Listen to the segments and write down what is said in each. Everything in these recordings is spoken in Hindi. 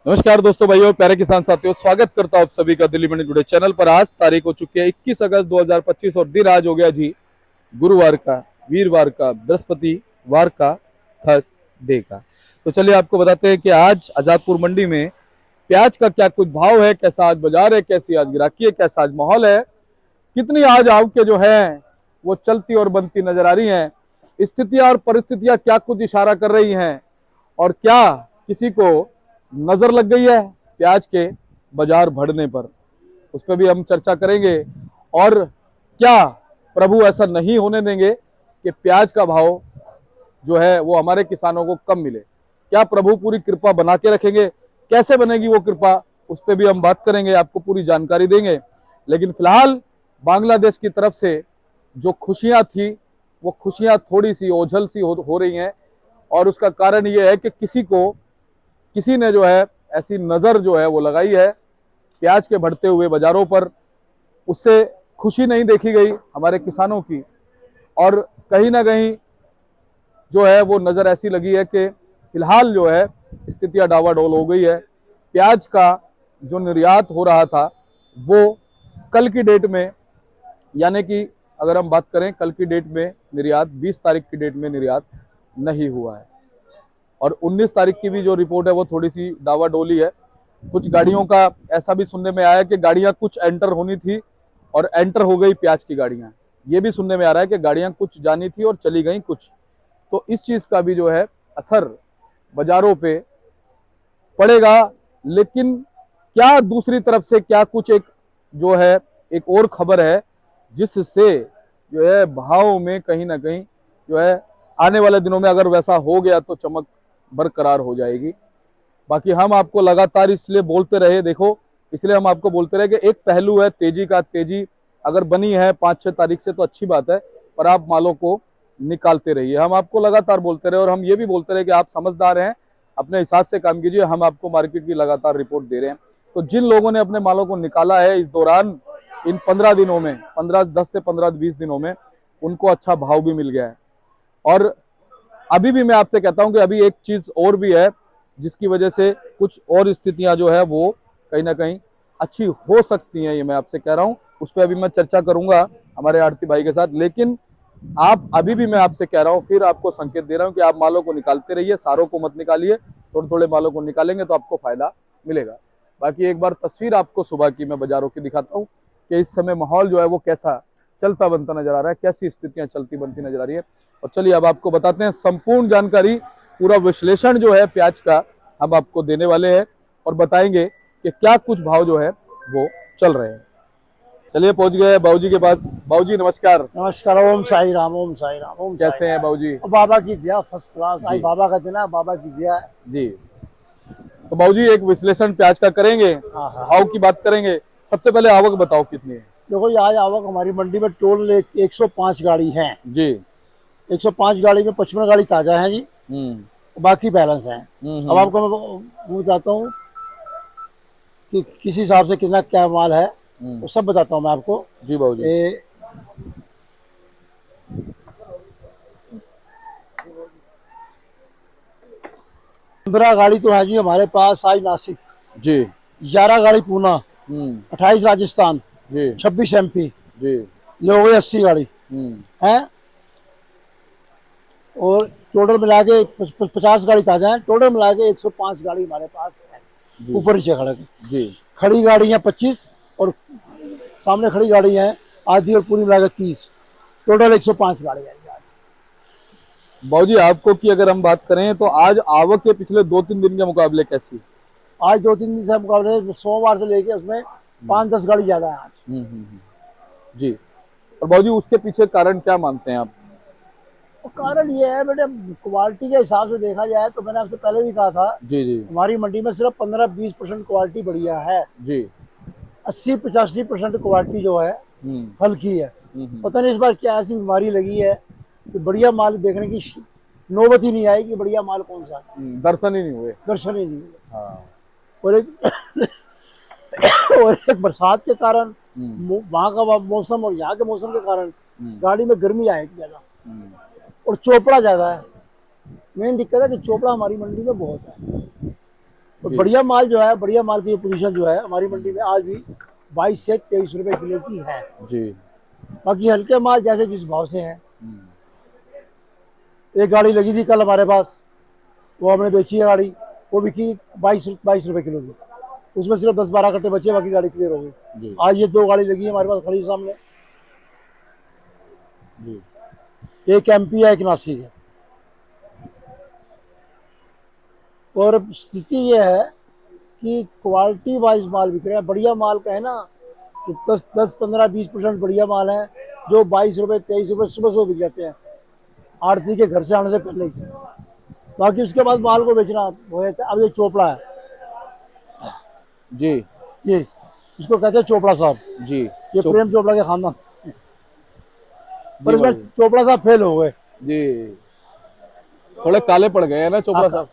नमस्कार दोस्तों, भाइयों और प्यारे किसान साथियों, स्वागत करता हूं आप सभी का दिल्ली मंडी टुडे चैनल पर। आज तारीख हो चुकी है 21 अगस्त 2025 और दिन आज हो गया जी गुरुवार का, वीरवार का, बृहस्पतिवार का, थर्सडे का। तो चलिए आपको बताते हैं कि आज आजादपुर मंडी में प्याज का क्या कुछ भाव है, कैसा आज बाजार है, कैसी आज गिराकी है, कैसा आज माहौल है, कितनी आज आवकें जो है वो चलती और बनती नजर आ रही हैं, स्थितियां और परिस्थितियां क्या कुछ इशारा कर रही हैं और क्या किसी को नजर लग गई है प्याज के बाजार बढ़ने पर, उस पर भी हम चर्चा करेंगे। और क्या प्रभु ऐसा नहीं होने देंगे कि प्याज का भाव जो है वो हमारे किसानों को कम मिले? क्या प्रभु पूरी कृपा बना के रखेंगे? कैसे बनेगी वो कृपा, उस पर भी हम बात करेंगे, आपको पूरी जानकारी देंगे। लेकिन फिलहाल बांग्लादेश की तरफ से जो खुशियां थी वो खुशियां थोड़ी सी ओझल सी हो रही हैं, और उसका कारण ये है कि किसी ने जो है ऐसी नज़र जो है वो लगाई है प्याज के बढ़ते हुए बाजारों पर, उससे खुशी नहीं देखी गई हमारे किसानों की। और कहीं ना कहीं जो है वो नज़र ऐसी लगी है कि फिलहाल जो है स्थितियां डावाडोल हो गई है। प्याज का जो निर्यात हो रहा था वो कल की डेट में, यानी कि अगर हम बात करें कल की डेट में निर्यात 20 तारीख की डेट में निर्यात नहीं हुआ है। और 19 तारीख की भी जो रिपोर्ट है वो थोड़ी सी डावाडोली है। कुछ गाड़ियों का ऐसा भी सुनने में आया कि गाड़ियां कुछ एंटर होनी थी और एंटर हो गई प्याज की गाड़ियां। ये भी सुनने में आ रहा है कि गाड़ियां कुछ जानी थी और चली गई कुछ। तो इस चीज का भी जो है असर बाजारों पे पड़ेगा। लेकिन क्या दूसरी तरफ से क्या कुछ एक जो है एक और खबर है जिससे जो है भाव में कहीं ना कहीं जो है आने वाले दिनों में अगर वैसा हो गया तो चमक बरकरार हो जाएगी। बाकी हम आपको लगातार इसलिए बोलते रहे, देखो इसलिए हम आपको बोलते रहे कि एक पहलू है तेजी का। तेजी अगर बनी है 5-6 तारीख से तो अच्छी बात है, पर आप मालों को निकालते रहिए। हम आपको लगातार बोलते रहे और हम ये भी बोलते रहे कि आप समझदार हैं, अपने हिसाब से काम कीजिए, हम आपको मार्केट की लगातार रिपोर्ट दे रहे हैं। तो जिन लोगों ने अपने मालों को निकाला है इस दौरान, इन 15 दिनों में, 10 से 15-20 दिनों में, उनको अच्छा भाव भी मिल गया है। और अभी भी मैं आपसे कहता हूं कि अभी एक चीज और भी है जिसकी वजह से कुछ और स्थितियां जो है वो कहीं ना कहीं अच्छी हो सकती हैं, ये मैं आपसे कह रहा हूं। उस पर अभी मैं चर्चा करूंगा हमारे आड़ती भाई के साथ। लेकिन आप अभी भी मैं आपसे कह रहा हूं, फिर आपको संकेत दे रहा हूं कि आप मालों को निकालते रहिए, सारों को मत निकालिए, थोड़े थोड़े मालों को निकालेंगे तो आपको फायदा मिलेगा। बाकी एक बार तस्वीर आपको सुबह की मैं बाजारों की दिखाता हूँ कि इस समय माहौल जो है वो कैसा चलता बनता नजर आ रहा है, कैसी स्थितियां चलती बनती नजर आ रही है। और चलिए अब आपको बताते हैं संपूर्ण जानकारी, पूरा विश्लेषण जो है प्याज का हम आपको देने वाले हैं और बताएंगे कि क्या कुछ भाव जो है वो चल रहे हैं। चलिए पहुंच गए बाबूजी के पास। बाबूजी नमस्कार। नमस्कार। ओम साई राम, ओम साई राम, ओम साई कैसे हैं राम। बाबूजी? और बाबा की दिया फर्स्ट क्लास। आज जी बाबा का दिन है, बाबा की दिया। जी। तो बाबूजी एक विश्लेषण प्याज का करेंगे, हाँ हाँ। भाव की बात करेंगे। सबसे पहले आवक बताओ कितनी है? देखो ये आज आवक हमारी मंडी में टोटल 105 गाड़ी है। जी। 105 गाड़ी में 55 गाड़ी ताजा है जी, बाकी बैलेंस है। अब आपको मैं बताता हूँ कि किस हिसाब से कितना क्या माल है, वो सब बताता हूँ मैं आपको। जी बाबूजी। 15 गाड़ी तो है जी हमारे पास आज नासिक, जी। 11 गाड़ी पूना, 28 राजस्थान, जी 26 MP, जी। ये हो गई 80 गाड़ी है। और टोटल मिला के 50 गाड़ी ताजा है। टोटल मिला के 105 गाड़ी हमारे पास है, ऊपर नीचे खड़ा के। जी। खड़ी गाड़ी है 25 और सामने खड़ी गाड़ी है आधी और पूरी मिला के 30। टोटल 105 गाड़ी है आज। बाबूजी आपको की अगर हम बात करें तो आज आवक के पिछले 2-3 दिन के मुकाबले कैसी? आज 2-3 दिन से मुकाबले सोमवार से लेके उसमें 5-10 गाड़ी ज्यादा है आज। जी। और बाबूजी उसके पीछे कारण क्या मानते हैं आप? और कारण ये है बेटे, क्वालिटी के हिसाब से देखा जाए तो मैंने आपसे पहले भी कहा था, जी जी हमारी मंडी में सिर्फ 15-20% क्वालिटी बढ़िया है। जी। 80-85% क्वालिटी जो है हल्की है। पता नहीं इस बार क्या ऐसी बीमारी लगी है कि बढ़िया माल देखने की नौबत ही नहीं आई कि बढ़िया माल कौन सा है। दर्शन ही नहीं हुए। दर्शन ही नहीं हुए। हाँ। और और एक बरसात के कारण, वहाँ का मौसम और यहाँ के मौसम के कारण गाड़ी में गर्मी आएगी ज्यादा और चोपड़ा ज्यादा है। मेन दिक्कत है कि चोपड़ा हमारी मंडी में बहुत है। तो जी। बढ़िया माल जो है, बढ़िया माल की पोजीशन जो है हमारी मंडी में आज भी 22 से 23 रुपए किलो की है। जी। बाकी हल्के माल जैसे जिस भाव से है। हम्म, एक गाड़ी लगी थी कल हमारे पास, वो हमने बेची है गाड़ी, वो बिकी 22 रुपए किलो की। उसमें सिर्फ 10-12 कट्टे बचे, बाकी गाड़ी क्लियर हो गई। जी। आज ये 2 गाड़ी लगी है हमारे पास खड़ी सामने, जी। एक एमपी है एक नासिक है। और स्थिति ये है कि क्वालिटी वाइज माल बिक रहा है। बढ़िया माल का है ना, तो 10-15-20% बढ़िया माल है जो 22 रुपए 23 रुपए सुबह सुबह बिक जाते हैं आड़ती के घर से आने से पहले ही। बाकी उसके बाद माल को बेचना वो है। अब ये चोपड़ा है, जी। ये इसको कहते हैं चोपड़ा साहब, जी। ये चुप। प्रेम चोपड़ा के खानदान। पर जी इसमें भाई। चोपड़ा साहब फेल हो गए। जी, थोड़े काले पड़ गए हैं ना चोपड़ा हाँ, साहब।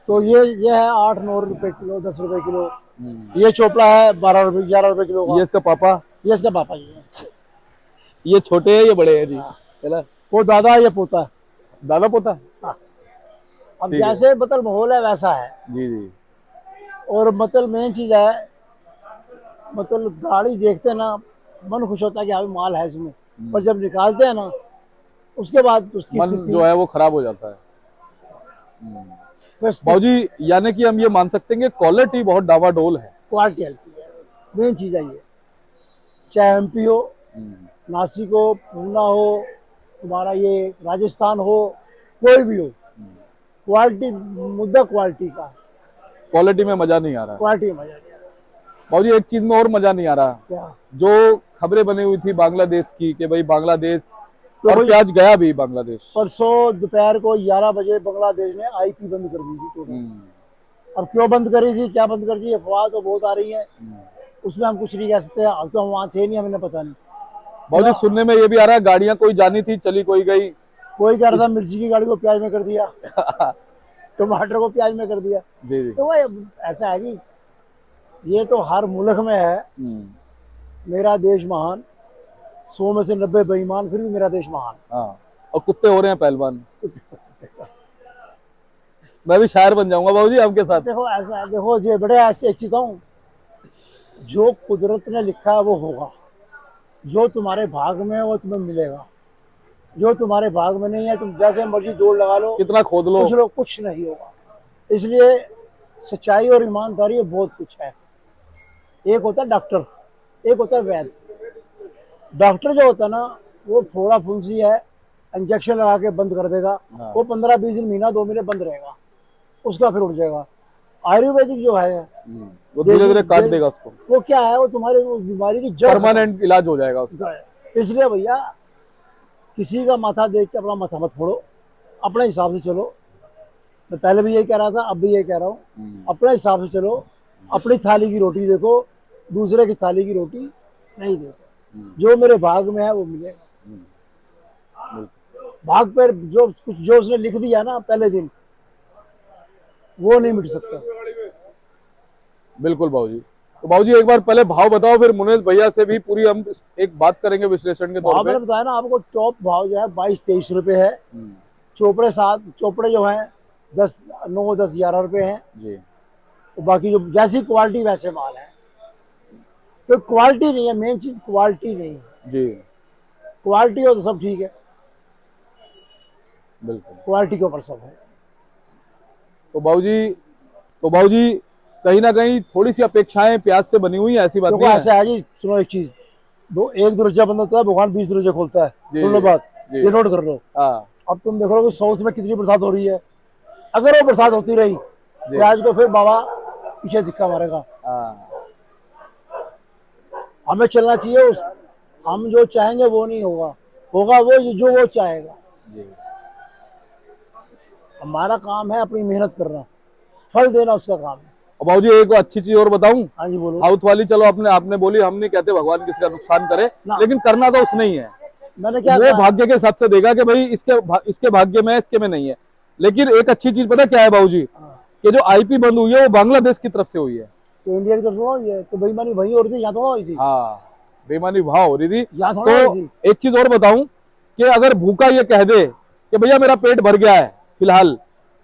तो ये है 8-9 रुपए किलो, 10 रुपए किलो। हम्म। ये चोपड़ा है 12 रुपए 11 रुपए किलो ये का। इसका पापा। ये इसका पापा जी है। ये छोटे हैं ये बड़े हैं जी, हाँ। है ना? वो दादा है, ये पोता है। दादा पोता। हाँ। अब ठीक है। जैसे मतलब माहौल है वैसा है। जी। जी। और मतलब मेन चीज है, मतलब गाड़ी देखते हैं ना, मन खुश होता है कि हाँ माल है इसमें। पर जब निकालते हैं ना, उसके बाद उसकी मन स्थिति जो है वो खराब हो जाता है। फिर स्थिति बाबूजी, यानी कि हम ये मान सकते हैं कि क्वालिटी बहुत डावाडोल है। क्वालिटी हल्की है, मेन चीज है ये। चाहे एमपी हो, नासिक हो, पूना हो, तुम्हारा ये राजस्थान हो, कोई भी हो, क्वालिटी, मुद्दा क्वालिटी का है। क्वालिटी में मजा नहीं आ रहा। क्वालिटी में मजा नहीं आ रहा। बाबूजी, एक चीज में और मजा नहीं आ रहा, क्या जो खबरें बनी हुई थी बांग्लादेश की कि भाई बांग्लादेश, तो और भाई प्याज गया भी बांग्लादेश। परसों दोपहर को 11 बजे बांग्लादेश ने आईपी बंद कर दी थी टोटल। हम्म, अब क्यों बंद करी थी, क्या बंद कर दी, अफवाह तो बहुत आ रही है, उसमें हम कुछ नहीं कह सकते। अब तो हम वहाँ थे नहीं, हमें पता नहीं। बाबूजी, सुनने में ये भी आ रहा है गाड़ियां कोई जानी थी चली कोई गई। कोई कह रहा था मिर्ची की गाड़ी को प्याज में कर दिया, टमाटर को प्याज में कर दिया। जी। जी। तो भाई ऐसा है कि ये तो हर मुल्क में है। मेरा देश महान, 100 में से 90 बेईमान, फिर भी मेरा देश महान। हाँ, और कुत्ते हो रहे हैं पहलवान। मैं भी शायर बन जाऊंगा बाबूजी आपके साथ। देखो ऐसा है, देखो ये बड़े ऐसे एक चीज हूँ, जो कुदरत ने लिखा है वो होगा, जो तुम्हारे भाग में है वो तुम्हें मिलेगा, जो तुम्हारे भाग में नहीं है तुम जैसे मर्जी दौड़ लगा लो, कितना खोद लो। कुछ नहीं होगा। इसलिए सच्चाई और ईमानदारी में बहुत कुछ है। एक होता है डॉक्टर, एक होता है वैद्य। डॉक्टर जो होता है ना, वो फोड़ा फुंसी है, इंजेक्शन लगा के बंद कर देगा। हाँ। वो 15-20 दिन, महीना 2 महीने बंद रहेगा, उसका फिर उठ जाएगा। आयुर्वेदिक जो है वो धीरे धीरे काट देगा उसको, वो क्या है, वो तुम्हारी वो बीमारी की जड़ परमानेंट इलाज हो जाएगा उसका। इसलिए भैया किसी का माथा देख के अपना माथा मत फोड़ो, अपने हिसाब से चलो। मैं पहले भी यही कह रहा था, अब भी यही कह रहा हूँ, अपने हिसाब से चलो। अपनी थाली की रोटी देखो, दूसरे की थाली की रोटी नहीं देखो। जो मेरे भाग में है वो मिलेगा। भाग पर जो उसने लिख दिया ना पहले दिन, वो नहीं मिट सकता। बिल्कुल बाबूजी। तो बाबूजी एक बार पहले भाव बताओ, फिर मुनेश भैया से भी पूरी हम एक बात करेंगे विश्लेषण के तौर भाव पे। मैंने बताया ना आपको, टॉप भाव जो है 22-23 रुपए है। चोपड़े जो हैं 9-10-11 रुपए हैं। जी। बाकी जो जैसी क्वालिटी वैसे माल है। तो क्वालिटी नहीं है मेन चीज, क्वालिटी नहीं है। जी। क्वालिटी हो तो सब ठीक है, बिल्कुल। क्वालिटी के ऊपर सब है। तो बाबूजी कहीं ना कहीं थोड़ी सी अपेक्षाएं प्याज से बनी हुई है, ऐसी बात देखो नहीं है? ऐसा है जी, सुनो एक चीज, एक दरवाजा बंद होता है, भगवान 20 दरवाजे खोलता है। जी, सुन लो बात, जी। ये नोट कर लो। हाँ। अब तुम देखो कि साउथ में कितनी बरसात हो रही है। अगर वो बरसात होती रही, जी। प्याज को फिर बाबा पीछे धिक्का मारेगा। हाँ। हमें चलना चाहिए हम जो चाहेंगे वो नहीं होगा, होगा वो जो वो चाहेगा। जी। हमारा काम है अपनी मेहनत करना, फल देना उसका काम है। और बाबूजी एक अच्छी चीज और बताऊं। हाँ जी बोलो। साउथ वाली चलो आपने बोली, हम नहीं कहते भगवान किसी का नुकसान करे, ना। लेकिन करना तो उसने ही है। मैंने क्या वो कहा? भाग्य के हिसाब से देगा कि भाई इसके भाग्य में है, इसके में नहीं है। लेकिन एक अच्छी चीज पता क्या है बाबूजी, कि जो आईपी बंद हुई है वो बांग्लादेश की तरफ से हुई है। तो इंडिया की तरफ से हुई है, तो बेईमानी वही हो रही थी, यहाँ थोड़ा हुई थी। हाँ, बेईमानी वहां हो रही थी। यहाँ थोड़ा हुई तो थी। एक चीज और बताऊं कि अगर भूखा ये कह दे कि भैया मेरा पेट भर गया है फिलहाल,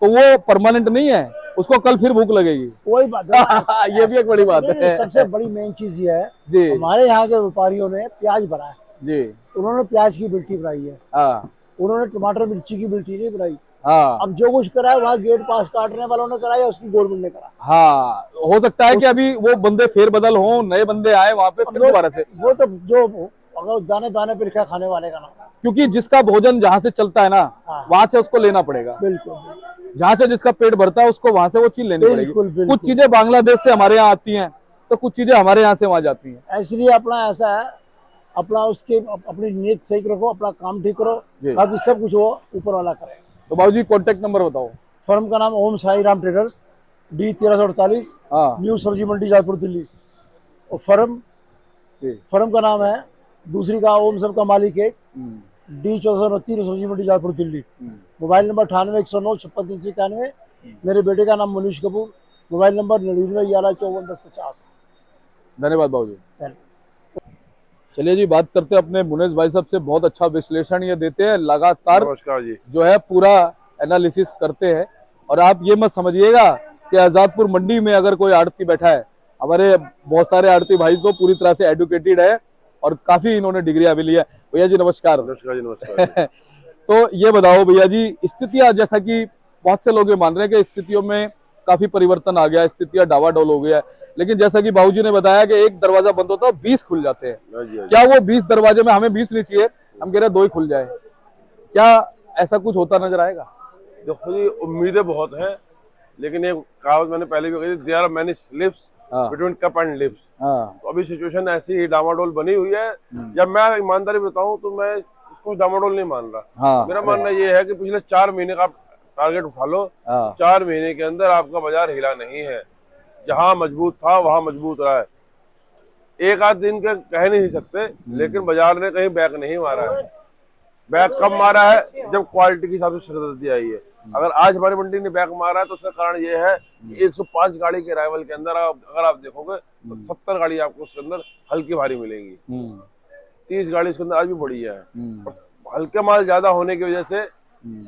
तो वो परमानेंट नहीं है। उसको कल फिर भूख लगेगी। कोई बात नहीं। ये भी एक बड़ी बात है। सबसे बड़ी मेन चीज ये है, जी हमारे यहाँ के व्यापारियों ने प्याज भरा है, जी। उन्होंने प्याज की बिल्टी बनाई है, हाँ उन्होंने टमाटर मिर्ची की बिल्टी नहीं बनाई। हाँ अब जो कुछ करा है वहाँ गेट पास काटने वालों ने करा या उसकी गवर्नमेंट ने करा। हाँ, हो सकता है कि अभी वो बंदे फेर बदल हो, नए बंदे आए वहां पे, अब फिर दोबारा से। वो तो जो अगर दाने दाने पे लिखा खाने वाले का नाम। क्योंकि जिसका भोजन जहां से चलता है ना, हाँ। वहां से उसको लेना पड़ेगा। बिल्कुल जहां से जिसका पेट भरता है उसको वहां से वो चीज लेनी पड़ेगी। बिल्कुल बिल्कुल। कुछ चीजें बांग्लादेश से हमारे यहाँ आती हैं, तो कुछ चीजें हमारे यहाँ से वहां जाती हैं। इसलिए अपना ऐसा है, अपना उसके अपनी नीयत सही रखो, अपना काम ठीक करो, जी। बाकी सब कुछ वो ऊपर वाला करे। तो बाबूजी कॉन्टेक्ट नंबर बताओ। फर्म का नाम ओम साई राम ट्रेडर्स, D 1348, हाँ न्यू सब्जी मंडी जाजपुर दिल्ली। और फर्म का नाम है, दूसरी का ओम सब का मालिक एक, D 1429, न्यू सब्जी मंडी जाजपुर दिल्ली। Mobile number 98 109 56 391। मेरे बेटे का नाम मनीष कपूर, मोबाइल नंबर 99 11 54 10 50। धन्यवाद बाबूजी। चलिए जी, बात करते हैं अपने मुनेश भाई साहब से। बहुत अच्छा विश्लेषण ये देते हैं, लगातार नमस्कार जी। जो है पूरा एनालिसिस करते हैं। और आप ये मत समझिएगा कि आजादपुर मंडी में अगर कोई आड़ती बैठा है, हमारे बहुत सारे आड़ती भाई तो पूरी तरह से एडुकेटेड है और काफी इन्होंने डिग्रियां भी ली है। भैया जी नमस्कार। नमस्कार जी, नमस्कार जी। तो ये बताओ भैया जी, स्थितियां, जैसा कि बहुत से लोग ये मान रहे हैं कि स्थितियों में काफी परिवर्तन आ गया, स्थितियां डावाडोल हो गया है, लेकिन जैसा कि बाबूजी ने बताया कि एक दरवाजा बंद होता है 20 खुल जाते हैं। हाँ जी, हाँ जी। क्या वो 20 दरवाजे में हमें 20 नहीं चाहिए, हम कह रहे हैं 2 ही खुल जाए? क्या ऐसा कुछ होता नजर आएगा? देखो जी, उम्मीदें बहुत हैं, लेकिन एक कहावत मैंने पहले भी कही थी, there are many slips between cup and lips. तो अभी सिचुएशन ऐसी ही डामाडोल बनी हुई है। जब मैं ईमानदारी बताऊं तो मैं इसको डामाडोल नहीं मान रहा। मेरा मानना ये है कि पिछले 4 महीने का टारगेट उठा लो, 4 महीने के अंदर आपका बाजार हिला नहीं है। जहां मजबूत था वहां मजबूत रहा है। एक आध दिन के कह नहीं सकते, लेकिन बाजार ने कहीं बैक नहीं मारा है। बैक कब मारा है? जब क्वालिटी के हिसाब से शरदती आई है। अगर आज हमारी मंडी ने बैक मारा है तो उसका कारण ये है कि 105 गाड़ी के अराइवल के अंदर अगर आप देखोगे तो 70 गाड़ी आपको उसके अंदर हल्की भारी मिलेंगी। 30 गाड़ी उसके अंदर आज भी बढ़िया है। और हल्के माल ज्यादा होने की वजह से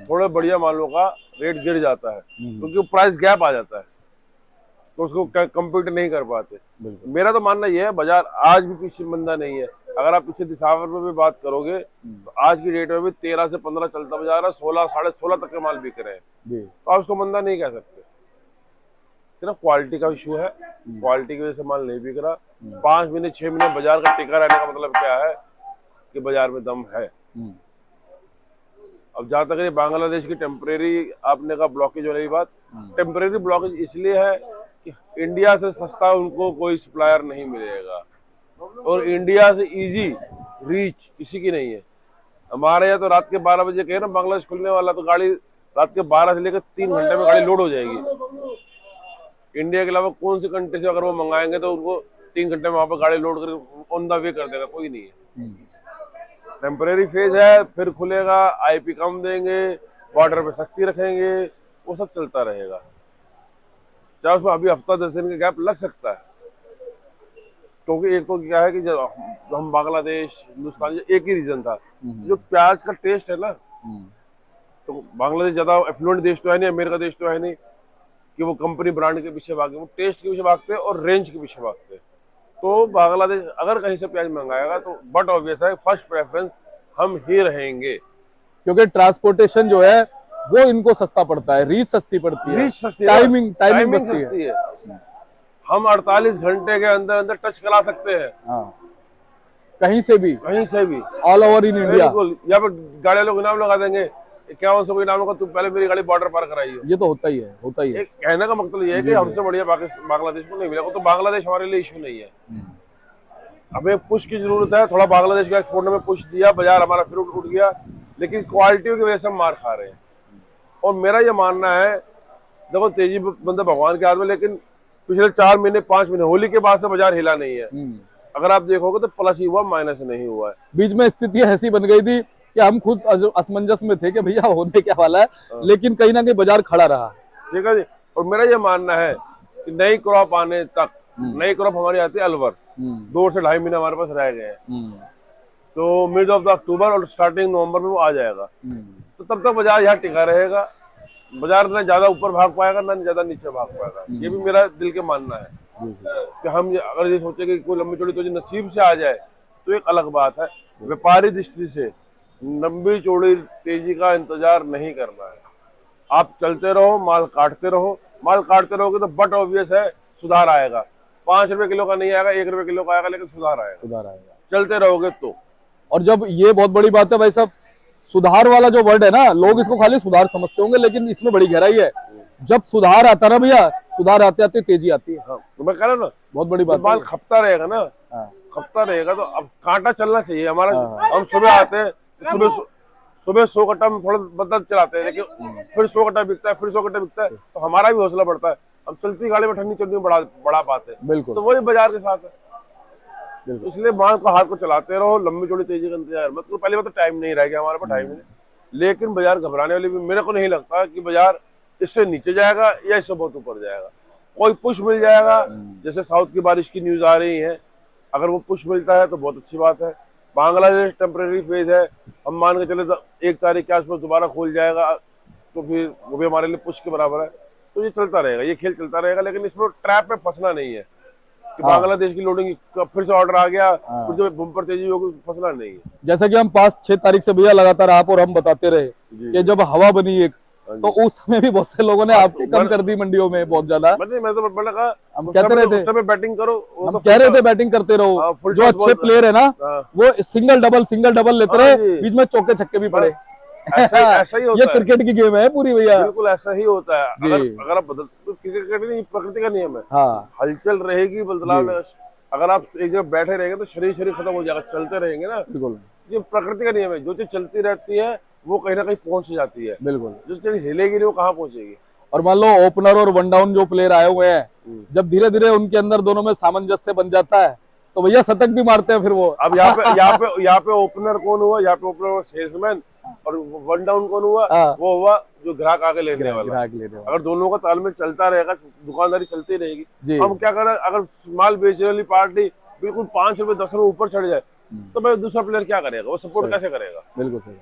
थोड़े बढ़िया मालों का रेट गिर जाता है, क्योंकि प्राइस गैप आ जाता है, तो उसको कम्पीट नहीं कर पाते। मेरा तो मानना यह है, बाजार आज भी पीछे मंदा नहीं है। अगर आप पीछे दिसंबर में भी बात करोगे तो आज की डेट में भी 13 से 15 चलता बाजार है, 16 साढ़े 16 तक के माल बिक रहे हैं। तो आप उसको मंदा नहीं कह सकते। सिर्फ क्वालिटी का इशू है, क्वालिटी की वजह से माल नहीं बिक रहा। 5 महीने 6 महीने बाजार का टिका रहने का मतलब क्या है कि बाजार में दम है। अब जहां तक ये बांग्लादेश की टेम्परेरी आपने कहा ब्लॉकेज वाली बात, टेम्परेरी ब्लॉकेज इसलिए है कि इंडिया से सस्ता उनको कोई सप्लायर नहीं मिलेगा, और इंडिया से इजी रीच किसी की नहीं है। हमारे यहाँ तो रात के 12 बजे कहे ना बांग्लादेश खुलने वाला, तो गाड़ी रात के 12 से लेकर 3 घंटे में गाड़ी लोड हो जाएगी। इंडिया के अलावा कौन सी कंट्री से अगर वो मंगाएंगे तो उनको 3 घंटे में वहां पर गाड़ी लोड कर ऑन द वे कर देगा, कोई नहीं है। टेम्परेरी फेज है, फिर खुलेगा, आईपी कम देंगे, बॉर्डर पे सख्ती रखेंगे, वो सब चलता रहेगा। चाहे उसमें अभी हफ्ता 10 दिन का गैप लग सकता है, क्योंकि एक तो क्या है कि जब हम बांग्लादेश हिंदुस्तान एक ही रीजन था। जो प्याज का टेस्ट है ना, तो बांग्लादेश ज्यादा एफ्लुएंट देश तो है नहीं, अमेरिका देश तो है नहीं कि वो कंपनी ब्रांड के पीछे भागे, वो टेस्ट के पीछे भागते हैं और रेंज के पीछे भागते हैं। तो बांग्लादेश अगर कहीं से प्याज मंगाएगा तो बट ऑब्वियस है फर्स्ट प्रेफरेंस हम ही रहेंगे, क्योंकि ट्रांसपोर्टेशन जो है वो इनको सस्ता पड़ता है, रीच सस्ती पड़ती है, रीच सस्ती है, टाइमिंग सस्ती है। हम 48 घंटे के अंदर अंदर टच करा सकते हैं। कहीं से भी ऑल ओवर इन इंडिया। बिल्कुल, यहाँ पे गाड़ी लोग इनाम लगा देंगे, 51 कोई इनाम लगा, तुम पहले मेरी गाड़ी बॉर्डर पार कराई हो। ये तो होता ही है। कहने का मतलब ये है कि हमसे बढ़िया बांग्लादेश को नहीं मिलेगा, तो बांग्लादेश हमारे लिए इशू नहीं है। हमें पुश की जरूरत है, थोड़ा बांग्लादेश का एक्सपोर्ट में पुश दिया, बाजार हमारा फिर उठ गया, लेकिन क्वालिटी की वजह से हम मार खा रहे हैं। और मेरा ये मानना है, देखो तेजी बंदा भगवान के हाथ में, लेकिन पिछले 4 महीने 5 महीने होली के बाद से बाजार हिला नहीं है। अगर आप देखोगे तो प्लस ही हुआ, माइनस नहीं हुआ है। बीच में स्थिति ऐसी बन गई थी कि हम खुद असमंजस में थे कि भैया होने क्या वाला है, लेकिन कहीं ना कहीं बाजार खड़ा रहा। ठीक है जी। और मेरा ये मानना है कि नई क्रॉप आने तक, नई क्रॉप हमारी आती है अलवर, 2 से 2.5 महीने हमारे पास रह गए हैं, तो मिड ऑफ द अक्टूबर और स्टार्टिंग नवंबर में वो आ जाएगा। तो तब तक बाजार यहाँ टिका रहेगा। बाजार ना ज्यादा ऊपर भाग पाएगा ना ज्यादा नीचे भाग पाएगा। ये भी मेरा दिल के मानना है कि हम अगर ये सोचे कि कोई लंबी चौड़ी तेजी नसीब से आ जाए तो एक अलग बात है। व्यापारी दृष्टि से लंबी चौड़ी तेजी का इंतजार नहीं करना है। आप चलते रहो, माल काटते रहो, माल काटते रहोगे तो बट ऑब्वियस है सुधार आएगा। 5 रुपए किलो का नहीं आएगा, 1 रुपए किलो का आएगा, लेकिन सुधार आएगा चलते रहोगे तो। और जब ये बहुत बड़ी बात है भाई साहब, सुधार वाला जो वर्ड है ना, लोग इसको खाली सुधार समझते होंगे, लेकिन इसमें बड़ी गहराई है। जब सुधार आता ना भैया, सुधार आते आते तेजी आती है। हाँ, तो मैं कह रहा हूँ ना, बहुत बड़ी बात। माल खपता रहेगा ना, खपता रहेगा तो अब कांटा चलना चाहिए हमारा। हम सुबह आते हैं, सुबह 100 कट्टा में थोड़ा बदल चलाते हैं, लेकिन फिर 100 कट्टा बिकता है, फिर 100 कट्टा बिकता है, तो हमारा भी हौसला बढ़ता है। हम चलती गाड़ी में ठंडी चलती में बढ़ा पाते हैं। बिल्कुल। तो वही बाजार के साथ है। इसलिए माल को हाथ को चलाते रहो, लंबी चौड़ी तेजी का इंतजार मत करो। पहले बात तो टाइम नहीं रह गया हमारे पास, टाइम नहीं। लेकिन बाजार घबराने वाली भी मेरे को नहीं लगता कि बाजार इससे नीचे जाएगा या इससे बहुत ऊपर जाएगा। कोई पुश मिल जाएगा, जैसे साउथ की बारिश की न्यूज आ रही है, अगर वो पुश मिलता है तो बहुत अच्छी बात है। बांग्लादेश टेम्परेरी फेज है, हम मान के चले 1 तारीख के आसपास दोबारा खोल जाएगा तो फिर वो भी हमारे लिए पुश के बराबर है। तो ये चलता रहेगा, ये खेल चलता रहेगा, लेकिन इसमें ट्रैप में फंसना नहीं है कि बांग्लादेश की लोडिंग फिर से ऑर्डर आ गया, फिर जो बम्पर तेजी होगी, फंसना नहीं है। जैसा कि हम 5-6 तारीख से भैया लगातार आप और हम बताते रहे कि जब हवा बनी एक, तो उस समय भी बहुत से लोगों ने आपके कम कर दी मंडियों में बहुत ज्यादा। मैं तो कहा, हम कहते रहे थे बैटिंग करो, हम कह रहे थे बैटिंग करते रहो। जो अच्छे प्लेयर है ना, वो सिंगल डबल लेते रहे, बीच में चौके छक्के भी पड़े। ऐसा ही होता ये क्रिकेट की गेम है पूरी भैया। बिल्कुल ऐसा ही होता है। अगर आप बदल, क्रिकेट नहीं, प्रकृति का नियम है। हलचल रहेगी, बदलाव। अगर आप एक जगह बैठे रहेंगे तो शरीर खत्म हो जाएगा। चलते रहेंगे ना, बिल्कुल, ये प्रकृति का नियम है। जो चीज चलती रहती है वो कहीं ना कहीं पहुंच जाती है। बिल्कुल, जो चीज हिलेगी नहीं वो कहाँ पहुंचेगी। और मान लो ओपनर और वन डाउन जो प्लेयर आए हुए हैं, जब धीरे धीरे उनके अंदर दोनों में सामंजस्य बन जाता है तो भैया शतक भी मारते हैं फिर वो। अब यहाँ पे ओपनर कौन हुआ? यहाँ पे ओपनर सेल्समैन, और वन डाउन कौन हुआ? वो हुआ जो ग्राहक आगे लेने वाला। अगर दोनों का तालमेल चलता रहेगा, दुकानदारी चलती रहेगी। हम क्या करें, अगर माल बेचने वाली पार्टी बिल्कुल 5 रुपए 10 रुपए ऊपर चढ़ जाए तो भाई दूसरा प्लेयर क्या करेगा? वो सपोर्ट कैसे करेगा? बिल्कुल सही।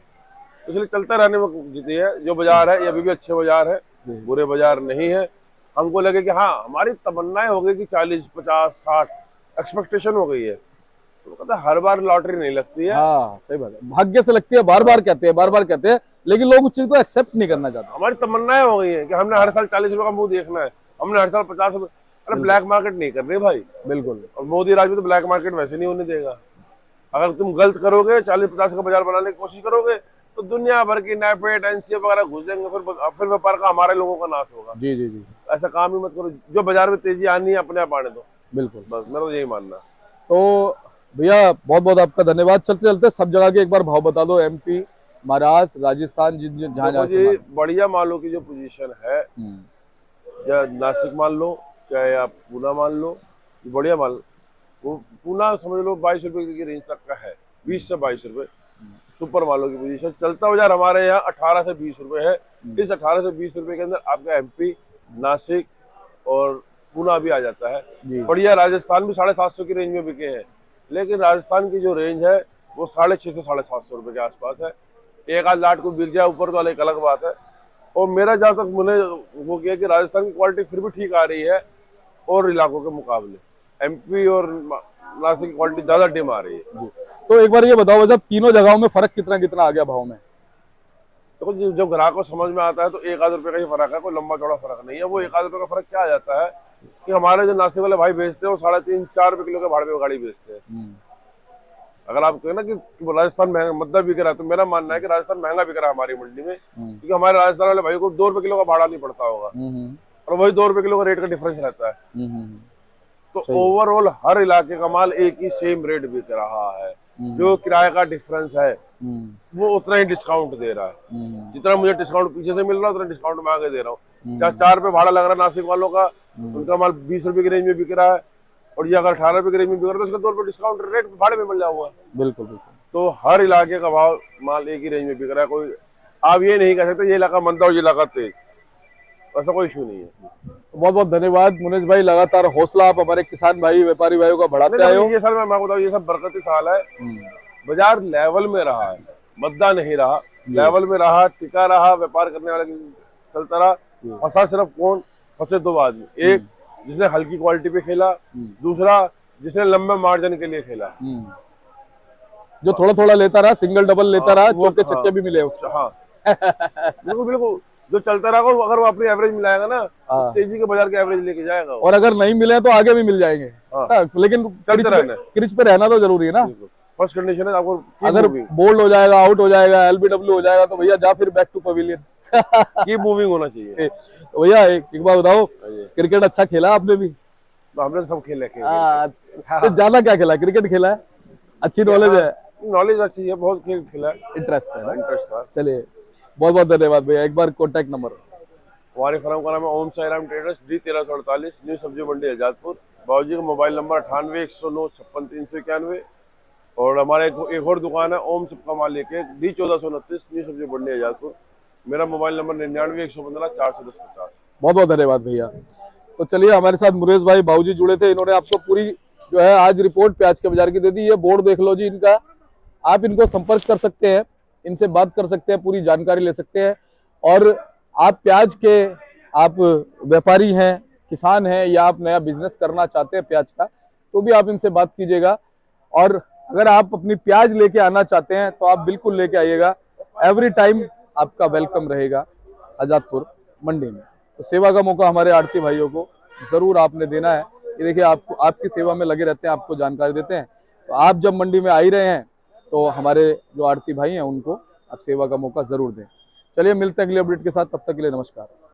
इसलिए चलता रहने में जीती है। जो बाजार है ये अभी भी अच्छे बाजार है, बुरे बाजार नहीं है। हमको लगे कि हाँ, हमारी तमन्नाएं हो गई कि 40, 50, 60 एक्सपेक्टेशन हो गई है, तो कहता है हर बार लॉटरी नहीं लगती है। हाँ, सही बात है, भाग्य से लगती है। बार बार कहते हैं, लेकिन लोग उस चीज को एक्सेप्ट नहीं करना चाहते। हमारी तमन्नाएं हो गई है कि हमने हर साल 40 रुपए का मुंह देखना है, हमने हर साल 50 रुपए। अरे ब्लैक मार्केट नहीं कर रहे भाई। बिल्कुल। और मोदी राज में तो ब्लैक मार्केट वैसे नहीं होने देगा। अगर तुम गलत करोगे, 40-50 का बाजार बनाने की कोशिश करोगे, तो दुनिया भर की नैपेट, एनसीएफ वगैरह घुस जाएंगे, फिर व्यापार का हमारे लोगों का नाश होगा। जी जी जी, ऐसा काम ही मत करो। जो बाजार में तेजी आनी है अपने आप आने दो। बिल्कुल, बस मेरा तो यही मानना। तो भैया बहुत बहुत आपका धन्यवाद। चलते चलते सब जगह के एक बार भाव बता दो, एमपी, महाराष्ट्र, राजस्थान, जहाँ जी बढ़िया मालों की जो पोजीशन है, या नासिक मान लो, चाहे आप पूना मान लो, बढ़िया माल। वो पूना समझ लो 22 रुपए की रेंज तक का है, 20 से 22 रुपए सुपर मालों की पोजीशन। चलता बाजार हमारे यहाँ 18 से 20 रुपए है। इस 18 से 20 रुपए के अंदर आपका एमपी, नासिक और पूना भी आ जाता है। बढ़िया राजस्थान भी 750 की रेंज में बिके हैं, लेकिन राजस्थान की जो रेंज है वो 650 से 750 रुपए के आसपास है। एक आध लाट को बिक जाए ऊपर तो एक अलग बात है। और मेरा जहाँ तक मैंने वो किया कि राजस्थान की क्वालिटी फिर भी ठीक आ रही है और इलाकों के मुकाबले। एमपी और नासिक की क्वालिटी ज्यादा डिम आ रही है। तो एक बार ये बताओ साहब, तीनों जगहों में फर्क कितना कितना आ गया भाव में? देखो जब ग्राहक को समझ में आता है तो 1 आध रुपए का ही फर्क है, कोई लंबा चौड़ा फर्क नहीं है। वो 1 आध रुपए का फर्क क्या आ जाता है कि हमारे जो नासिक वाले भाई बेचते हैं वो 3.5-4 रुपए किलो के भाड़े में गाड़ी बेचते हैं। अगर आप कहें ना कि राजस्थान महंगा मद्दा बिक रहा है, तो मेरा मानना है कि राजस्थान महंगा बिक रहा है हमारी मंडी में, क्योंकि हमारे राजस्थान वाले भाई को 2 रुपए किलो का भाड़ा नहीं पड़ता होगा, और वही 2 रुपए किलो का रेट का डिफरेंस रहता है। तो ओवरऑल हर इलाके का माल एक ही सेम रेट बिक रहा है। जो किराए का डिफरेंस है वो उतना ही डिस्काउंट दे रहा है। जितना मुझे डिस्काउंट पीछे से मिल रहा है उतना डिस्काउंट मैं आगे दे रहा हूँ। चाहे 4 रुपए भाड़ा लग रहा है नासिक वालों का, उनका माल 20 रुपए की रेंज में बिक रहा है, और ये अगर 18 रुपए की रेंज में बिक रहा है तो उसका 2 रुपए डिस्काउंट रेट भाड़े में मिल जाए हुआ। बिल्कुल बिल्कुल। तो हर इलाके का भाव माल एक ही रेंज में बिक रहा है। कोई आप ये नहीं कह सकते ये इलाका मंदा और ये इलाका तेज, ऐसा कोई इशू नहीं है। बहुत बहुत धन्यवाद मुनीश भाई, लगातार हौसला आप हमारे किसान भाई, व्यापारी भाइयों का बढ़ाते आए हो। ये साल मैं बताऊँ, ये सब बरकती साल है। बाजार लेवल में रहा है, मद्दा नहीं रहा, लेवल में रहा, टिका रहा। व्यापार करने वाले चलता रहा। फंसा सिर्फ कौन, फंसे दो आदमी, एक जिसने हल्की क्वालिटी पे खेला, दूसरा जिसने लंबे मार्जिन के लिए खेला। जो थोड़ा थोड़ा लेता रहा, सिंगल डबल लेता रहा, चौके छक्के भी मिले उसको। हाँ बिल्कुल बिल्कुल, जो चलता रहा अगर वो अपनी एवरेज मिलाएगा ना, तो तेजी के बाजार के एवरेज लेके जाएगा वो। और अगर नहीं मिले तो आगे भी मिल जाएंगे। लेकिन क्रिच पे रहना तो जरूरी है ना। फर्स्ट कंडीशन है आपको, अगर बोल्ड हो जाएगा, आउट हो जाएगा, एलबीडब्ल्यू हो जाएगा तो भैया जा फिर back to pavilion. Keep moving होना चाहिए। तो भैया एक बात बताओ, क्रिकेट अच्छा खेला आपने भी? हमने सब खेले। तो ज्यादा क्या खेला? क्रिकेट खेला है, अच्छी नॉलेज है? नॉलेज अच्छी है, बहुत खेल खेला, इंटरेस्ट है ना? इंटरेस्ट था। चलिए बहुत बहुत धन्यवाद भैया। एक बार कॉन्टैक्ट नंबर। हमारे फर्म का नाम है Om Sairam traders, D1348, new सब्जी मंडी आजादपुर। बाबूजी का मोबाइल नंबर 98 109 56 391। और हमारे एक और दुकान है ओम सबका माल लेके, D1429, न्यू सब्जी मंडी आजादपुर। मेरा मोबाइल नंबर 99 115 410 50। बहुत बहुत धन्यवाद भैया। तो चलिए हमारे साथ मुरेश भाई बाबूजी जुड़े थे, इन्होंने आपको पूरी जो है आज रिपोर्ट प्याज के बाजार की दे दी। ये बोर्ड देख लो जी इनका, आप इनको संपर्क कर सकते हैं, इनसे बात कर सकते हैं, पूरी जानकारी ले सकते हैं। और आप प्याज के आप व्यापारी हैं, किसान हैं, या आप नया बिजनेस करना चाहते हैं प्याज का, तो भी आप इनसे बात कीजिएगा। और अगर आप अपनी प्याज लेके आना चाहते हैं तो आप बिल्कुल लेके आइएगा, एवरी टाइम आपका वेलकम रहेगा आजादपुर मंडी में। तो सेवा का मौका हमारे आड़ती भाइयों को जरूर आपने देना है। ये देखिए आपको, आपकी सेवा में लगे रहते हैं, आपको जानकारी देते हैं। तो आप जब मंडी में आ ही रहे हैं तो हमारे जो आड़ती भाई हैं उनको आप सेवा का मौका जरूर दें। चलिए मिलते हैं अगले अपडेट के साथ, तब तक के लिए नमस्कार।